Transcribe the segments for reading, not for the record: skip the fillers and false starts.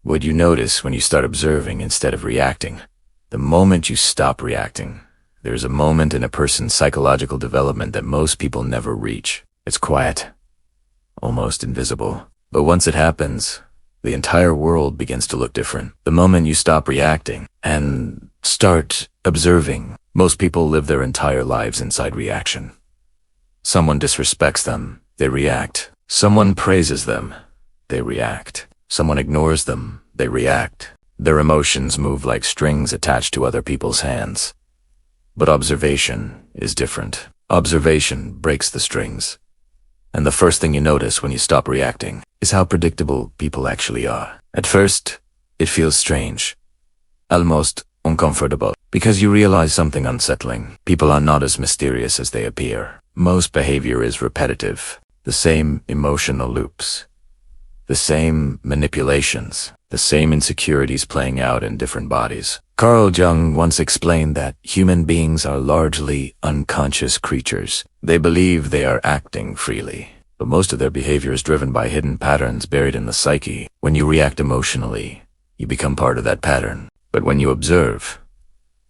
What you notice when you start observing instead of reacting. The moment you stop reacting, there's a moment in a person's psychological development that most people never reach. It's quiet, almost invisible. But once it happens, the entire world begins to look different. The moment you stop reacting and start observing, most people live their entire lives inside reaction. Someone disrespects them, they react. Someone praises them, they react. Someone ignores them, they react. Their emotions move like strings attached to other people's hands. But observation is different. Observation breaks the strings. And the first thing you notice when you stop reacting is how predictable people actually are. At first, it feels strange, almost uncomfortable, because you realize something unsettling. People are not as mysterious as they appear. Most behavior is repetitive. The same emotional loops. The same manipulations. The same insecurities playing out in different bodies. Carl Jung once explained that human beings are largely unconscious creatures. They believe they are acting freely, but most of their behavior is driven by hidden patterns buried in the psyche. When you react emotionally, you become part of that pattern. But when you observe,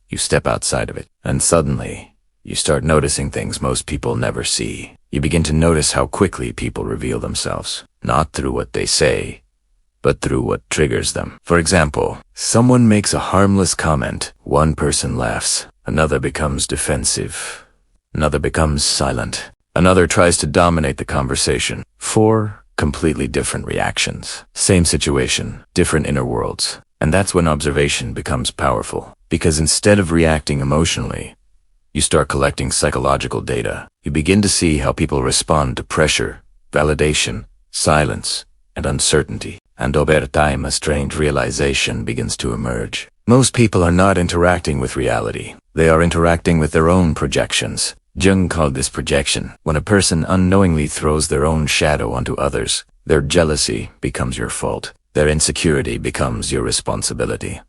you step outside of it, and suddenly, you start noticing things most people never see. You begin to notice how quickly people reveal themselves, not through what they say, but through what triggers them. For example, someone makes a harmless comment, one person laughs, another becomes defensive, another becomes silent, another tries to dominate the conversation. 4 completely different reactions. Same situation, different inner worlds. And that's when observation becomes powerful, because instead of reacting emotionally, you start collecting psychological data. You begin to see how people respond to pressure, validation, silence, and uncertainty. And over time, a strange realization begins to emerge. Most people are not interacting with reality. They are interacting with their own projections. Jung called this projection. When a person unknowingly throws their own shadow onto others, their jealousy becomes your fault. Their insecurity becomes your responsibility.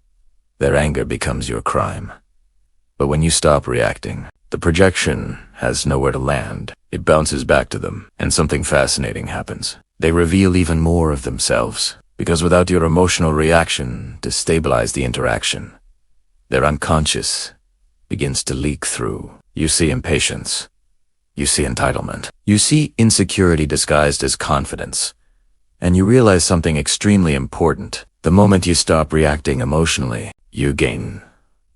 Their anger becomes your crime. But when you stop reacting, the projection has nowhere to land. It bounces back to them, and something fascinating happens. They reveal even more of themselves, because without your emotional reaction to stabilize the interaction, their unconscious begins to leak through. You see impatience. You see entitlement. You see insecurity disguised as confidence. And you realize something extremely important. The moment you stop reacting emotionally, you gain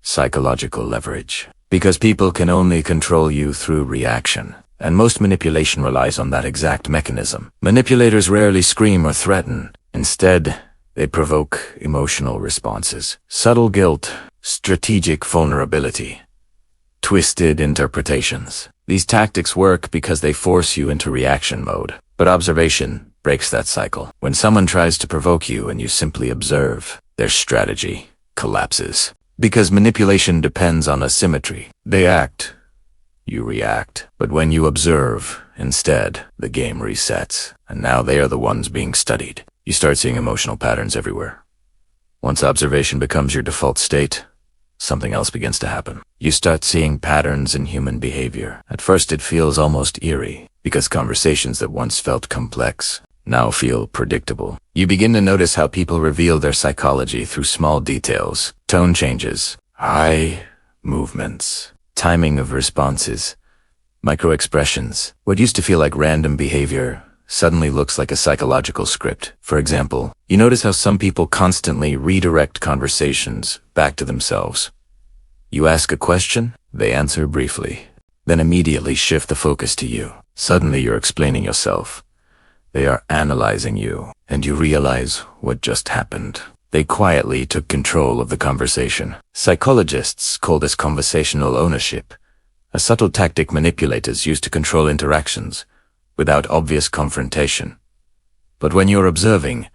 psychological leverage. Because people can only control you through reaction. And most manipulation relies on that exact mechanism. Manipulators rarely scream or threaten. Instead, they provoke emotional responses. Subtle guilt, strategic vulnerability, twisted interpretations. These tactics work because they force you into reaction mode. But observation breaks that cycle. When someone tries to provoke you and you simply observe, their strategy collapses. Because manipulation depends on asymmetry. They act, you react. But when you observe, instead, the game resets. And now they are the ones being studied. You start seeing emotional patterns everywhere. Once observation becomes your default state, something else begins to happen. You start seeing patterns in human behavior. At first it feels almost eerie, because conversations that once felt complex now feel predictable. You begin to notice how people reveal their psychology through small details, tone changes, eye movements, timing of responses, micro-expressions. What used to feel like random behavior suddenly looks like a psychological script. For example, you notice how some people constantly redirect conversations back to themselves. You ask a question, they answer briefly, then immediately shift the focus to you. Suddenly you're explaining yourself. They are analyzing you, and you realize what just happened. They quietly took control of the conversation. Psychologists call this conversational ownership, a subtle tactic manipulators use to control interactions without obvious confrontation. But when you're observing,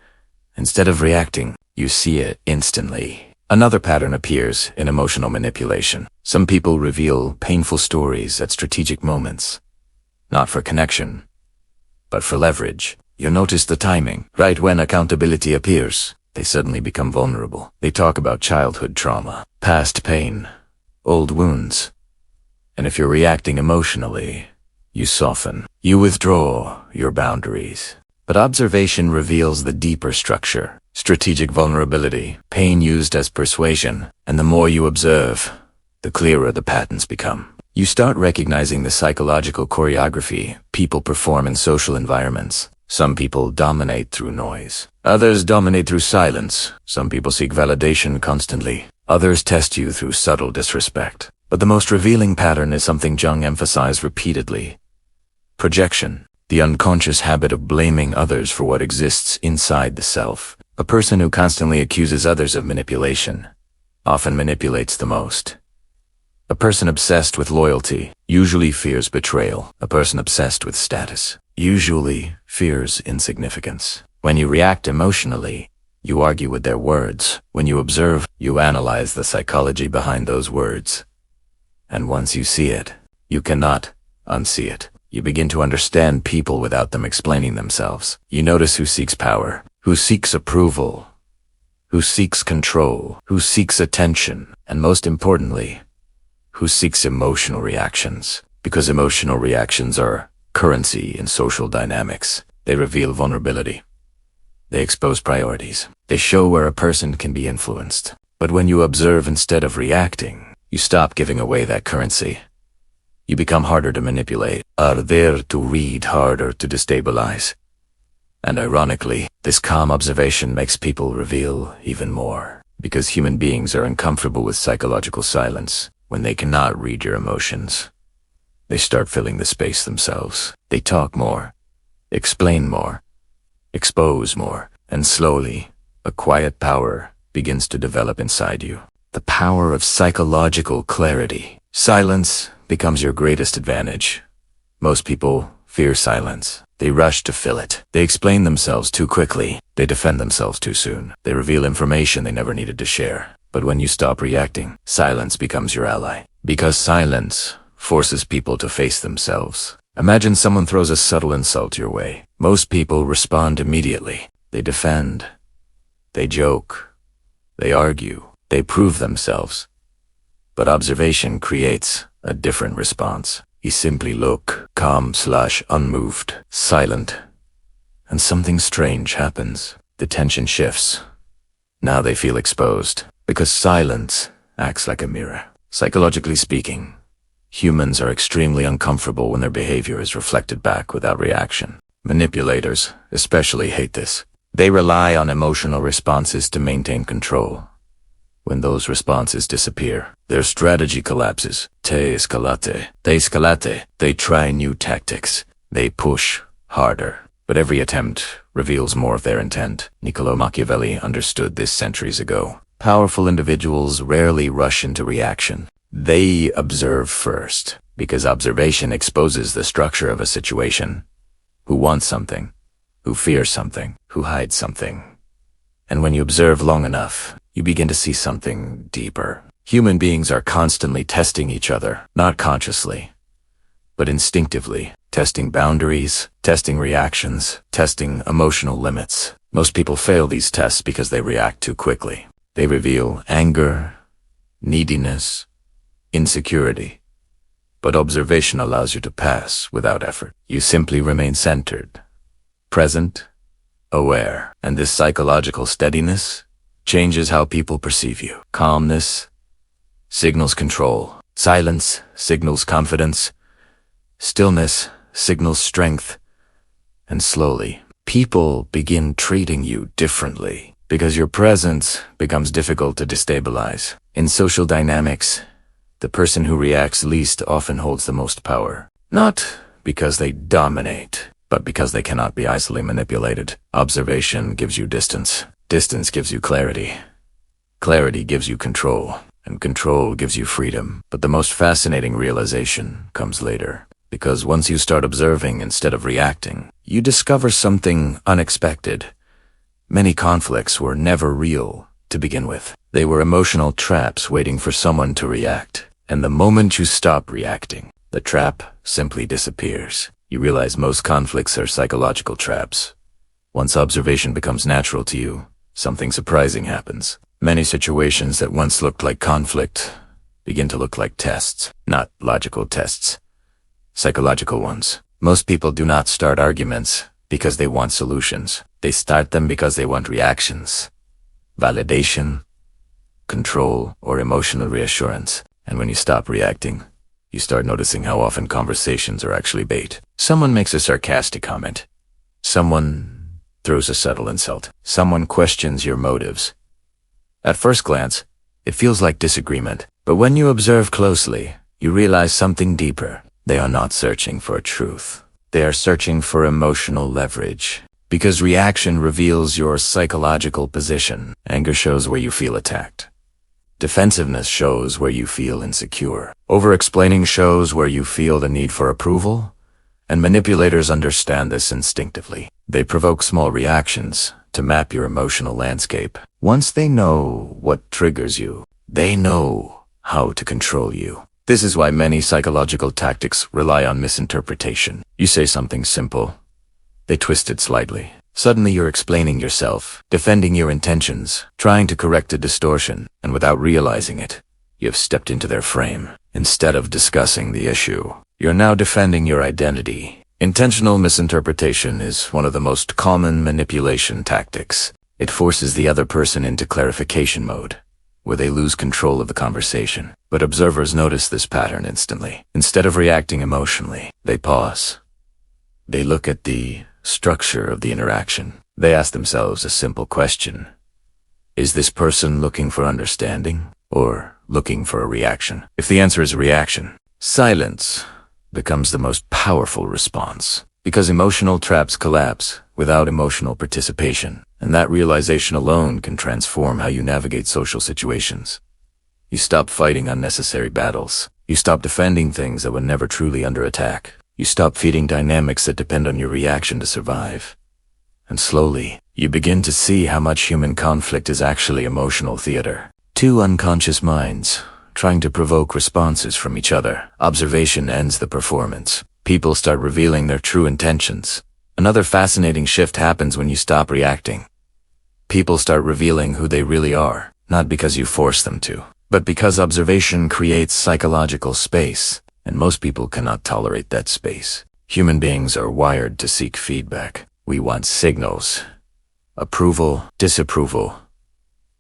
instead of reacting, you see it instantly. Another pattern appears in emotional manipulation. Some people reveal painful stories at strategic moments, not for connection, but for leverage. You notice the timing. Right when accountability appears, they suddenly become vulnerable. They talk about childhood trauma, past pain, old wounds. And if you're reacting emotionally, you soften. You withdraw your boundaries. But observation reveals the deeper structure. strategic vulnerability, pain used as persuasion, and the more you observe, the clearer the patterns become. You start recognizing the psychological choreography people perform in social environments. Some people dominate through noise. Others dominate through silence. Some people seek validation constantly. Others test you through subtle disrespect. But the most revealing pattern is something Jung emphasized repeatedly: projection, the unconscious habit of blaming others for what exists inside the self. A person who constantly accuses others of manipulation often manipulates the most. A person obsessed with loyalty usually fears betrayal. A person obsessed with status usually fears insignificance. When you react emotionally, you argue with their words. When you observe, you analyze the psychology behind those words. And once you see it, you cannot unsee it. You begin to understand people without them explaining themselves. You notice who seeks power, who seeks approval, who seeks control, who seeks attention, and most importantly, who seeks emotional reactions. Because emotional reactions are currency in social dynamics. They reveal vulnerability. They expose priorities. They show where a person can be influenced. But when you observe instead of reacting, you stop giving away that currency. You become harder to manipulate, harder to read, harder to destabilize. And ironically, this calm observation makes people reveal even more. Because human beings are uncomfortable with psychological silence. When they cannot read your emotions, they start filling the space themselves. They talk more, explain more, expose more, and slowly, a quiet power begins to develop inside you. The power of psychological clarity. Silence becomes your greatest advantage. Most people fear silence. They rush to fill it. They explain themselves too quickly. They defend themselves too soon. They reveal information they never needed to share. But when you stop reacting, silence becomes your ally. Because silence forces people to face themselves. Imagine someone throws a subtle insult your way. Most people respond immediately. They defend. They joke. They argue. They prove themselves. But observation creates a different response. You simply look, calm/unmoved, silent. And something strange happens. The tension shifts. Now they feel exposed. Because silence acts like a mirror. Psychologically speaking, humans are extremely uncomfortable when their behavior is reflected back without reaction. Manipulators especially hate this. They rely on emotional responses to maintain control. When those responses disappear, their strategy collapses. They escalate. They try new tactics. They push harder. But every attempt reveals more of their intent. Niccolò Machiavelli understood this centuries ago. Powerful individuals rarely rush into reaction. They observe first, because observation exposes the structure of a situation. Who wants something, who fears something, who hides something. And when you observe long enough, you begin to see something deeper. Human beings are constantly testing each other, not consciously, but instinctively, testing boundaries, testing reactions, testing emotional limits. Most people fail these tests because they react too quickly. They reveal anger, neediness, insecurity. But observation allows you to pass without effort. You simply remain centered, present, aware. And this psychological steadiness changes how people perceive you. Calmness signals control. Silence signals confidence. Stillness signals strength. And slowly, people begin treating you differently. Because your presence becomes difficult to destabilize. In social dynamics, the person who reacts least often holds the most power. Not because they dominate, but because they cannot be easily manipulated. Observation gives you distance. Distance gives you clarity. Clarity gives you control. And control gives you freedom. But the most fascinating realization comes later. Because once you start observing instead of reacting, you discover something unexpected. Many conflicts were never real to begin with. They were emotional traps waiting for someone to react. And the moment you stop reacting, the trap simply disappears. You realize most conflicts are psychological traps. Once observation becomes natural to you, something surprising happens. Many situations that once looked like conflict begin to look like tests. Not logical tests, psychological ones. Most people do not start arguments because they want solutions. They start them because they want reactions, validation, control, or emotional reassurance. And when you stop reacting, you start noticing how often conversations are actually bait. Someone makes a sarcastic comment. Someone throws a subtle insult. Someone questions your motives. At first glance, it feels like disagreement. But when you observe closely, you realize something deeper. They are not searching for a truth. They are searching for emotional leverage. Because reaction reveals your psychological position. Anger shows where you feel attacked. Defensiveness shows where you feel insecure. Over-explaining shows where you feel the need for approval. And manipulators understand this instinctively. They provoke small reactions to map your emotional landscape. Once they know what triggers you, they know how to control you. This is why many psychological tactics rely on misinterpretation. You say something simple, they twist it slightly. Suddenly you're explaining yourself, defending your intentions, trying to correct a distortion, and without realizing it, you've stepped into their frame. Instead of discussing the issue, you're now defending your identity. Intentional misinterpretation is one of the most common manipulation tactics. It forces the other person into clarification mode, where they lose control of the conversation. But observers notice this pattern instantly. Instead of reacting emotionally, they pause. They look at the structure of the interaction. They ask themselves a simple question. Is this person looking for understanding or looking for a reaction? If the answer is a reaction, silence becomes the most powerful response. Because emotional traps collapse without emotional participation, and that realization alone can transform how you navigate social situations. You stop fighting unnecessary battles. You stop defending things that were never truly under attack. You stop feeding dynamics that depend on your reaction to survive. And slowly, you begin to see how much human conflict is actually emotional theater. Two unconscious minds trying to provoke responses from each other. Observation ends the performance. People start revealing their true intentions. Another fascinating shift happens when you stop reacting. People start revealing who they really are, not because you force them to, but because observation creates psychological space. And most people cannot tolerate that space. Human beings are wired to seek feedback. We want signals. Approval, disapproval,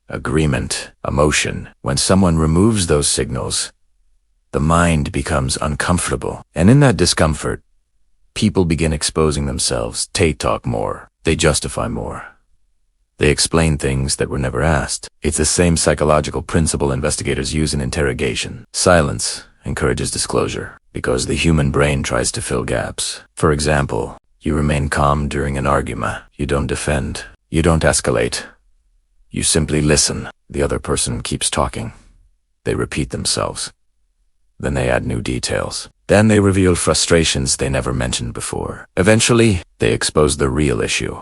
agreement, emotion. When someone removes those signals, the mind becomes uncomfortable. And in that discomfort, people begin exposing themselves. They talk more. They justify more. They explain things that were never asked. It's the same psychological principle investigators use in interrogation. Silence encourages disclosure, because the human brain tries to fill gaps. For example, you remain calm during an argument. You don't defend. You don't escalate. You simply listen. The other person keeps talking. They repeat themselves. Then they add new details. Then they reveal frustrations they never mentioned before. Eventually, they expose the real issue.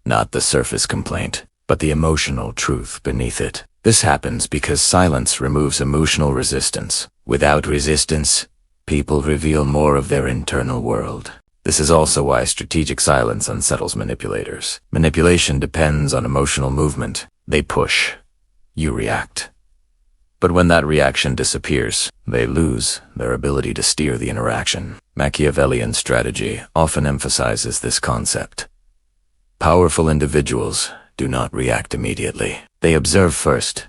Not the surface complaint, but the emotional truth beneath it. This happens because silence removes emotional resistance. Without resistance, people reveal more of their internal world. This is also why strategic silence unsettles manipulators. Manipulation depends on emotional movement. They push. You react. But when that reaction disappears, they lose their ability to steer the interaction. Machiavellian strategy often emphasizes this concept. Powerful individuals do not react immediately. They observe first,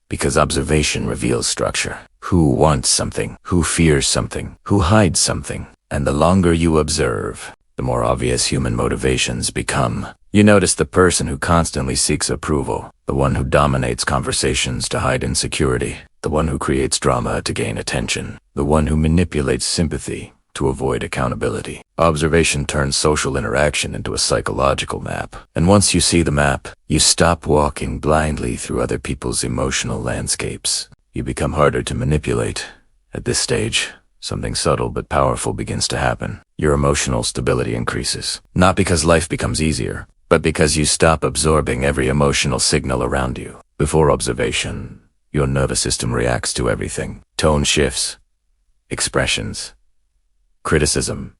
because observation reveals structure. Who wants something, who fears something, who hides something. And the longer you observe, the more obvious human motivations become. You notice the person who constantly seeks approval, the one who dominates conversations to hide insecurity, the one who creates drama to gain attention, the one who manipulates sympathy to avoid accountability. Observation turns social interaction into a psychological map. And once you see the map, you stop walking blindly through other people's emotional landscapes. You become harder to manipulate. At this stage, something subtle but powerful begins to happen. Your emotional stability increases. Not because life becomes easier, but because you stop absorbing every emotional signal around you. Before observation, your nervous system reacts to everything. Tone shifts, expressions, criticism,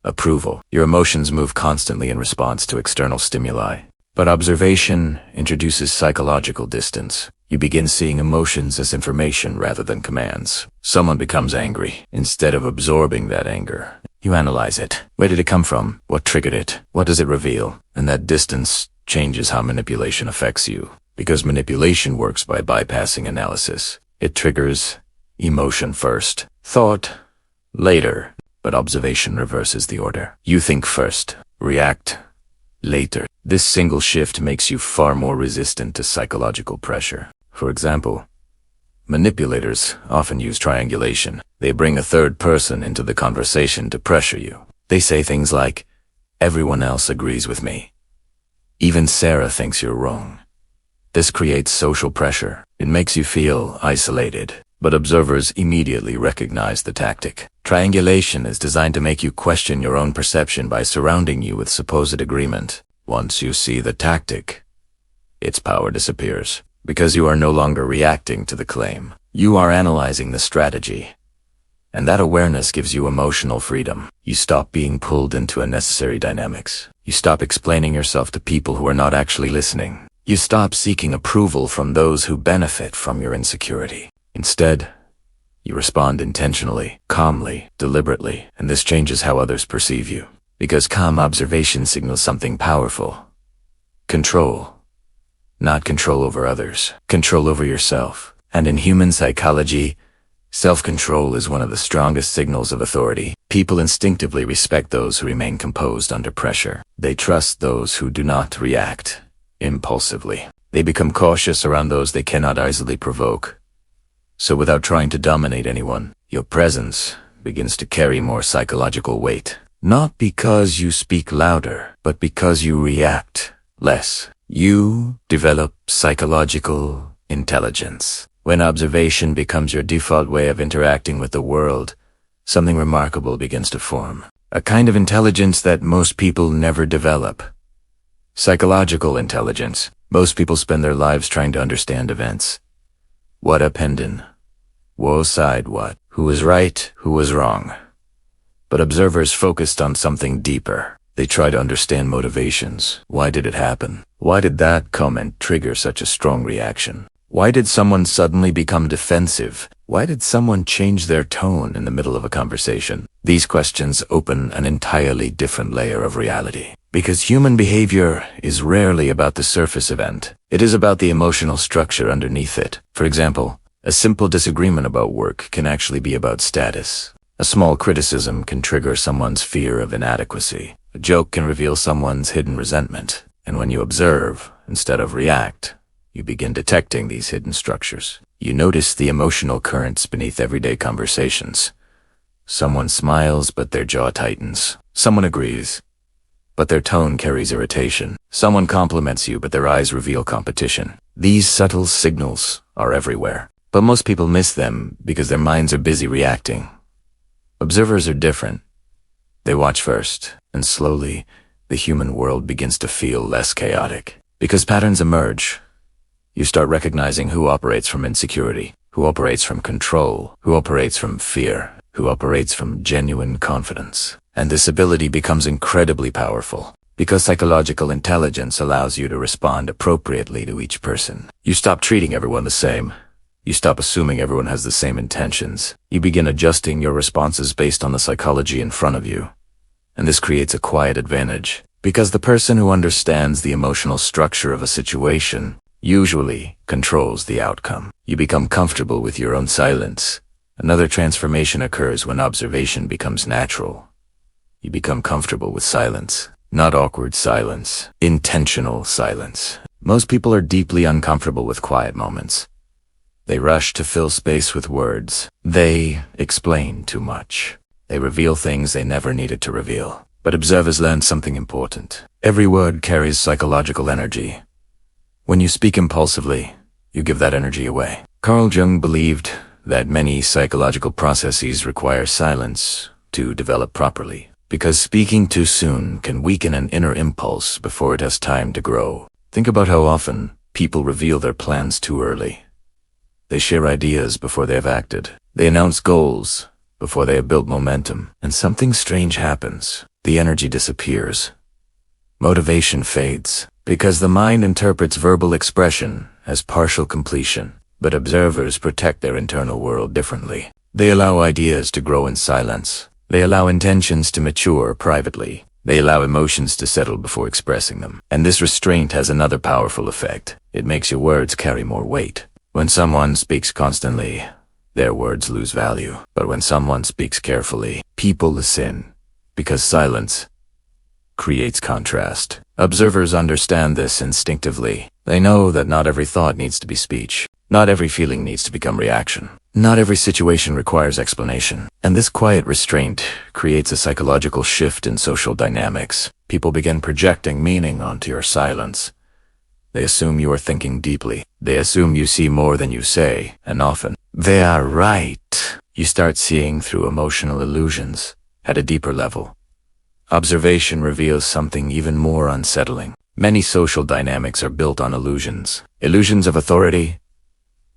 approval. Your emotions move constantly in response to external stimuli. But observation introduces psychological distance. You begin seeing emotions as information rather than commands. Someone becomes angry. Instead of absorbing that anger, You analyze it. Where did it come from? What triggered it? What does it reveal? And that distance changes how manipulation affects you. Because manipulation works by bypassing analysis. It triggers emotion first, thought later, but observation reverses the order. You think first, react later. This single shift makes you far more resistant to psychological pressure. For example, manipulators often use triangulation. They bring a third person into the conversation to pressure you. They say things like, "Everyone else agrees with me. Even Sarah thinks you're wrong." This creates social pressure. It makes you feel isolated, but observers immediately recognize the tactic. Triangulation is designed to make you question your own perception by surrounding you with supposed agreement. Once you see the tactic, its power disappears. Because you are no longer reacting to the claim. You are analyzing the strategy. And that awareness gives you emotional freedom. You stop being pulled into unnecessary dynamics. You stop explaining yourself to people who are not actually listening. You stop seeking approval from those who benefit from your insecurity. Instead, you respond intentionally, calmly, deliberately, and this changes how others perceive you. Because calm observation signals something powerful. Control. Not control over others, control over yourself. And in human psychology, self-control is one of the strongest signals of authority. People instinctively respect those who remain composed under pressure. They trust those who do not react impulsively. They become cautious around those they cannot easily provoke. So without trying to dominate anyone, your presence begins to carry more psychological weight. Not because you speak louder, but because you react less. You develop psychological intelligence. When observation becomes your default way of interacting with the world, something remarkable begins to form. A kind of intelligence that most people never develop. Psychological intelligence. Most people spend their lives trying to understand events. What happened? Wo side what? Who was right? Who was wrong? But observers focused on something deeper. They try to understand motivations. Why did it happen? Why did that comment trigger such a strong reaction? Why did someone suddenly become defensive? Why did someone change their tone in the middle of a conversation? These questions open an entirely different layer of reality. Because human behavior is rarely about the surface event. It is about the emotional structure underneath it. For example, a simple disagreement about work can actually be about status. A small criticism can trigger someone's fear of inadequacy. A joke can reveal someone's hidden resentment. And when you observe, instead of react, you begin detecting these hidden structures. You notice the emotional currents beneath everyday conversations. Someone smiles, but their jaw tightens. Someone agrees, but their tone carries irritation. Someone compliments you, but their eyes reveal competition. These subtle signals are everywhere, but most people miss them because their minds are busy reacting. Observers are different. They watch first, and slowly, the human world begins to feel less chaotic. Because patterns emerge, you start recognizing who operates from insecurity, who operates from control, who operates from fear, who operates from genuine confidence. And this ability becomes incredibly powerful, because psychological intelligence allows you to respond appropriately to each person. You stop treating everyone the same. You stop assuming everyone has the same intentions. You begin adjusting your responses based on the psychology in front of you. And this creates a quiet advantage, because the person who understands the emotional structure of a situation usually controls the outcome. You become comfortable with your own silence. Another transformation occurs when observation becomes natural. You become comfortable with silence. Not awkward silence, intentional silence. Most people are deeply uncomfortable with quiet moments. They rush to fill space with words. They explain too much. They reveal things they never needed to reveal. But observers learn something important. Every word carries psychological energy. When you speak impulsively, you give that energy away. Carl Jung believed that many psychological processes require silence to develop properly, because speaking too soon can weaken an inner impulse before it has time to grow. Think about how often people reveal their plans too early. They share ideas before they have acted. They announce goals before they have built momentum. And something strange happens. The energy disappears. Motivation fades, because the mind interprets verbal expression as partial completion. But observers protect their internal world differently. They allow ideas to grow in silence. They allow intentions to mature privately. They allow emotions to settle before expressing them. And this restraint has another powerful effect. It makes your words carry more weight. When someone speaks constantly, their words lose value. But when someone speaks carefully, people listen, because silence creates contrast. Observers understand this instinctively. They know that not every thought needs to be speech. Not every feeling needs to become reaction. Not every situation requires explanation. And this quiet restraint creates a psychological shift in social dynamics. People begin projecting meaning onto your silence. They assume you are thinking deeply. They assume you see more than you say, and often, they are right. You start seeing through emotional illusions at a deeper level. Observation reveals something even more unsettling. Many social dynamics are built on illusions. Illusions of authority,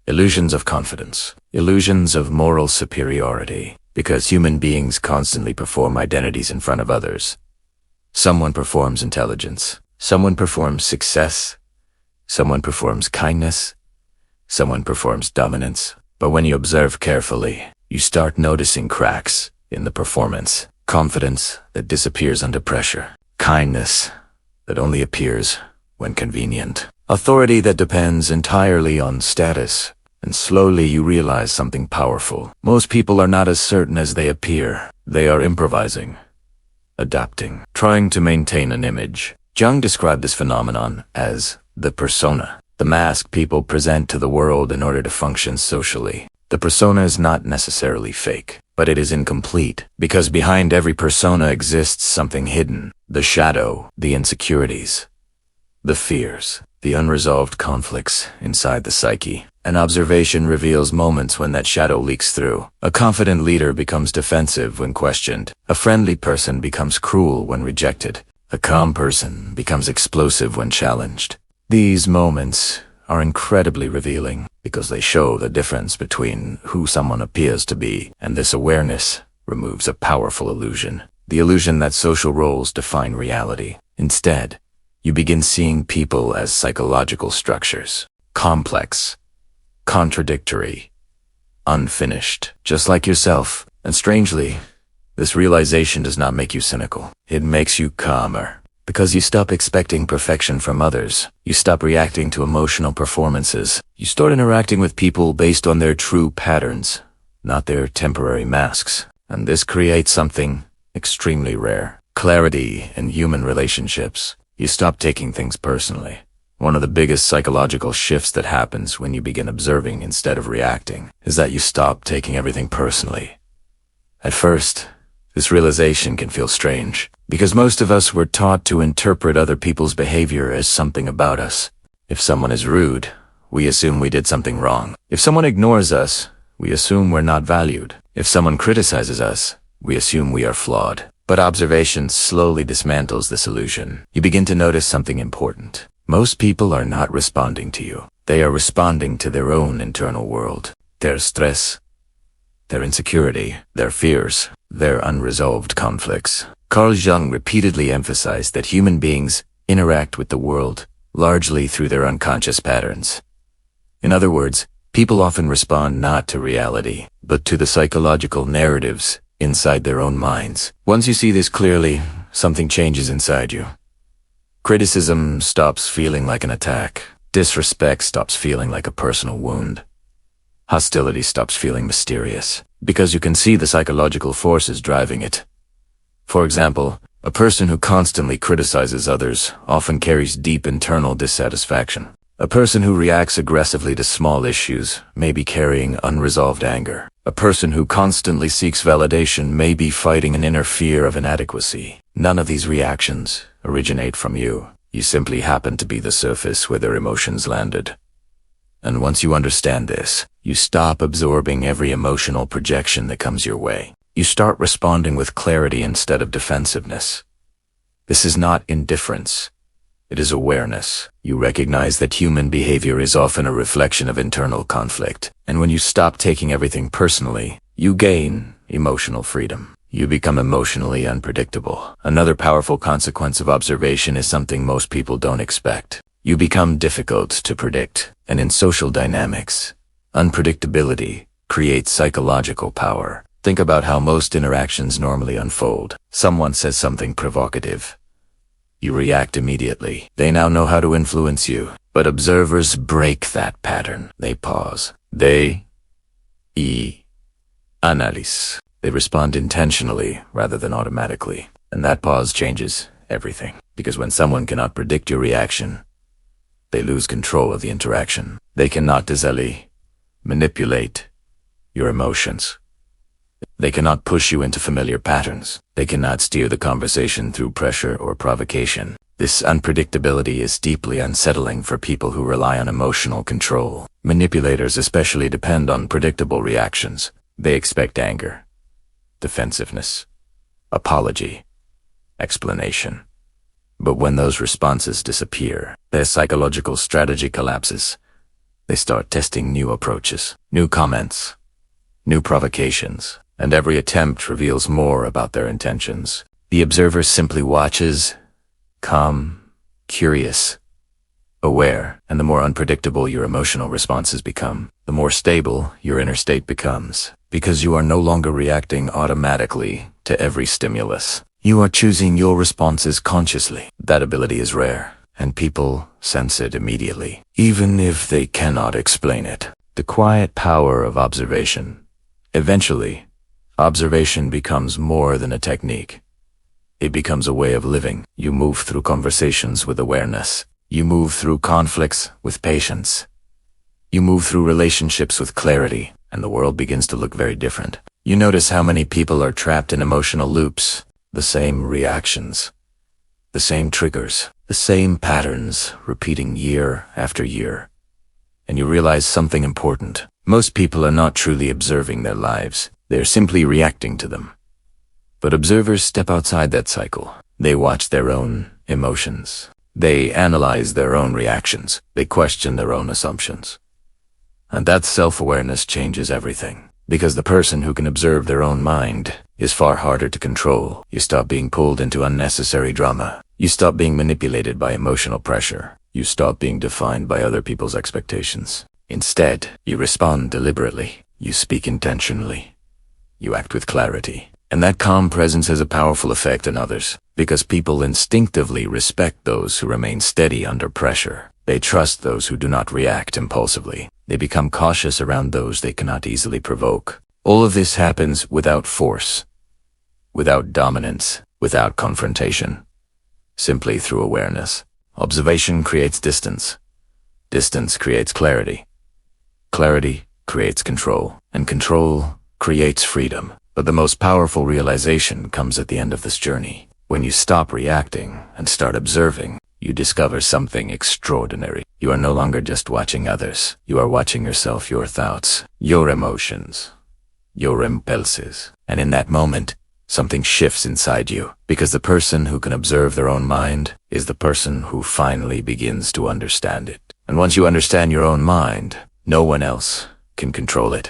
illusions of confidence, illusions of moral superiority, because human beings constantly perform identities in front of others. Someone performs intelligence. Someone performs success. Someone performs kindness. Someone performs dominance. But when you observe carefully, you start noticing cracks in the performance. Confidence that disappears under pressure. Kindness that only appears when convenient. Authority that depends entirely on status. And slowly you realize something powerful. Most people are not as certain as they appear. They are improvising, adapting, trying to maintain an image. Jung described this phenomenon as the persona, the mask people present to the world in order to function socially. The persona is not necessarily fake, but it is incomplete, because behind every persona exists something hidden, the shadow, the insecurities, the fears, the unresolved conflicts inside the psyche. An observation reveals moments when that shadow leaks through. A confident leader becomes defensive when questioned. A friendly person becomes cruel when rejected. A calm person becomes explosive when challenged. These moments are incredibly revealing because they show the difference between who someone appears to be, and this awareness removes a powerful illusion, the illusion that social roles define reality. Instead, you begin seeing people as psychological structures, complex, contradictory, unfinished, just like yourself. And strangely, this realization does not make you cynical. It makes you calmer. Because you stop expecting perfection from others. You stop reacting to emotional performances. You start interacting with people based on their true patterns, not their temporary masks. And this creates something extremely rare. Clarity in human relationships. You stop taking things personally. One of the biggest psychological shifts that happens when you begin observing instead of reacting is that you stop taking everything personally. At first, this realization can feel strange, because most of us were taught to interpret other people's behavior as something about us. If someone is rude, we assume we did something wrong. If someone ignores us, we assume we're not valued. If someone criticizes us, we assume we are flawed. But observation slowly dismantles this illusion. You begin to notice something important. Most people are not responding to you. They are responding to their own internal world. Their stress, their insecurity, their fears, their unresolved conflicts. Carl Jung repeatedly emphasized that human beings interact with the world largely through their unconscious patterns. In other words, people often respond not to reality, but to the psychological narratives inside their own minds. Once you see this clearly, something changes inside you. Criticism stops feeling like an attack. Disrespect stops feeling like a personal wound. Hostility stops feeling mysterious, because you can see the psychological forces driving it. For example, a person who constantly criticizes others often carries deep internal dissatisfaction. A person who reacts aggressively to small issues may be carrying unresolved anger. A person who constantly seeks validation may be fighting an inner fear of inadequacy. None of these reactions originate from you. You simply happen to be the surface where their emotions landed. And once you understand this, you stop absorbing every emotional projection that comes your way. You start responding with clarity instead of defensiveness. This is not indifference. It is awareness. You recognize that human behavior is often a reflection of internal conflict. And when you stop taking everything personally, you gain emotional freedom. You become emotionally unpredictable. Another powerful consequence of observation is something most people don't expect. You become difficult to predict. And in social dynamics, unpredictability creates psychological power. Think about how most interactions normally unfold. Someone says something provocative. You react immediately. They now know how to influence you. But observers break that pattern. They pause. They analyze. They respond intentionally rather than automatically. And that pause changes everything. Because when someone cannot predict your reaction, they lose control of the interaction. They cannot easily manipulate your emotions. They cannot push you into familiar patterns. They cannot steer the conversation through pressure or provocation. This unpredictability is deeply unsettling for people who rely on emotional control. Manipulators especially depend on predictable reactions. They expect anger, defensiveness, apology, explanation. But when those responses disappear, their psychological strategy collapses. They start testing new approaches, new comments, new provocations, and every attempt reveals more about their intentions. The observer simply watches, calm, curious, aware, and the more unpredictable your emotional responses become, the more stable your inner state becomes, because you are no longer reacting automatically to every stimulus. You are choosing your responses consciously. That ability is rare, and people sense it immediately, even if they cannot explain it. The quiet power of observation. Eventually, observation becomes more than a technique. It becomes a way of living. You move through conversations with awareness. You move through conflicts with patience. You move through relationships with clarity, and the world begins to look very different. You notice how many people are trapped in emotional loops, the same reactions, the same triggers, the same patterns repeating year after year. And you realize something important. Most people are not truly observing their lives. They are simply reacting to them. But observers step outside that cycle. They watch their own emotions. They analyze their own reactions. They question their own assumptions. And that self-awareness changes everything. Because the person who can observe their own mind is far harder to control. You stop being pulled into unnecessary drama. You stop being manipulated by emotional pressure. You stop being defined by other people's expectations. Instead, you respond deliberately. You speak intentionally. You act with clarity. And that calm presence has a powerful effect on others, because people instinctively respect those who remain steady under pressure. They trust those who do not react impulsively. They become cautious around those they cannot easily provoke. All of this happens without force, without dominance, without confrontation, simply through awareness. Observation creates distance. Distance creates clarity. Clarity creates control, and control creates freedom. But the most powerful realization comes at the end of this journey. When you stop reacting and start observing, you discover something extraordinary. You are no longer just watching others. You are watching yourself, your thoughts, your emotions, your impulses. And in that moment, something shifts inside you, because the person who can observe their own mind is the person who finally begins to understand it. And once you understand your own mind, no one else can control it.